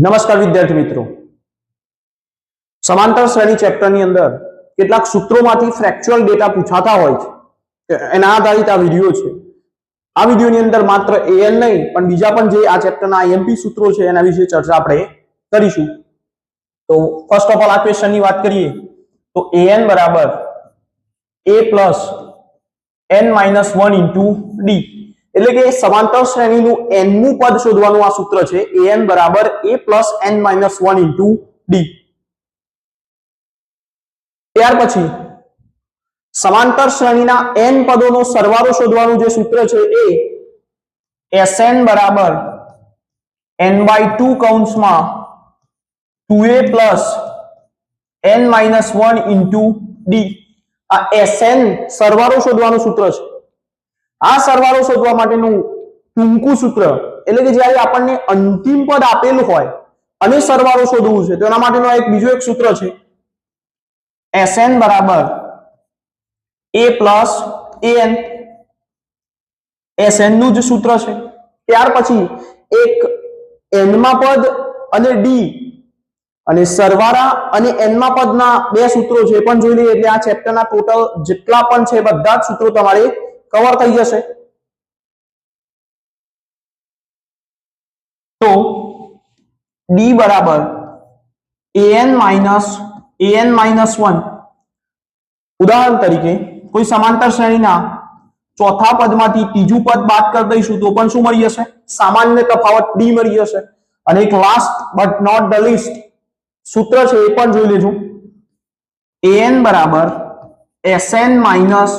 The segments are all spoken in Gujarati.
નમસ્કાર વિદ્યાર્થી મિત્રો, સમાંતર શ્રેણી ચેપ્ટરની અંદર કેટલાક સૂત્રોમાંથી ફ્રેક્ચ્યુઅલ ડેટા પૂછાતા હોય છે, એના આધારિત આ વિડિયો છે. આ વિડિયોની અંદર માત્ર an નહીં પણ બીજા પણ જે આ ચેપ્ટરના આઈએમપી સૂત્રો છે એના વિશે ચર્ચા આપણે કરીશું. તો ફર્સ્ટ ઓફ ઓલ આ ક્વેશ્ચનની વાત કરીએ તો an બરાબર a plus n minus 1 into d, એટલે કે સમાંતર શ્રેણીનું n નું પદ શોધવાનું આ સૂત્ર છે. an બરાબર a plus n minus 1 into d. ત્યાર પછી સમાંતર શ્રેણીના n પદોનો સરવાળો શોધવાનું જે સૂત્ર છે એ sn બરાબર n/2 કૌંસમાં 2a plus n minus 1 into d. આ sn સરવાળો શોધવાનું સૂત્ર છે. આ સરવાળો શોધવા માટેનું ટૂંકું સૂત્ર, એટલે કે જ્યારે આપણને અંતિમ પદ આપેલું હોય અને સરવાળો શોધવું છે તો એના માટેનો બીજો એક સૂત્ર છે sn બરાબર a પ્લસ an. sn નું જે સૂત્ર છે. ત્યાર પછી એક n માં પદ અને d અને સરવાળા અને n માં પદના બે સૂત્રો છે પણ જોઈ લઈએ, એટલે આ ચેપ્ટરના ટોટલ જેટલા પણ છે બધા જ સૂત્રો તમારે કવર થઈ જશે. તો d બરાબર an માઇનસ 1. ઉદાહરણ તરીકે કોઈ સમાંતર શ્રેણીના ચોથા પદમાંથી ત્રીજું પદ બાદ કરી દઈશું તો પણ શું મળી જશે? સામાન્ય તફાવત d મળી જશે. અને એક last but not the least સૂત્ર છે એ પણ જોઈ લેજો. an બરાબર sn માઇનસ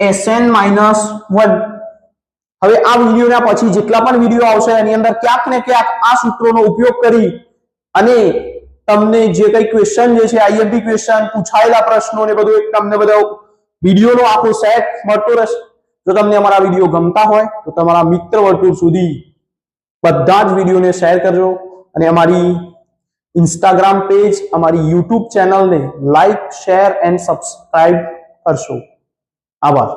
1. હવે આ વિડીયોના પછી જેટલા પણ વિડીયો આવશે એની અંદર ક્યાંક ને ક્યાંક આ સૂત્રોનો ઉપયોગ કરી અને તમને જે કઈ ક્વેશ્ચન જે છે આઈએમપી ક્વેશ્ચન, પૂછાયેલા પ્રશ્નો ને બધું એક તમને બધો વિડીયોનો આખો સેટ મળતો રહેશે. જો તમને અમારા વિડીયો ગમતા હોય તો તમારા મિત્ર વર્તુળ સુધી બધા જ વિડીયોને શેર કરજો અને અમારી ઇન્સ્ટાગ્રામ પેજ, અમારી યુટ્યુબ ચેનલને લાઈક, શેર એન્ડ સબસ્ક્રાઇબ કરશો. આભાર.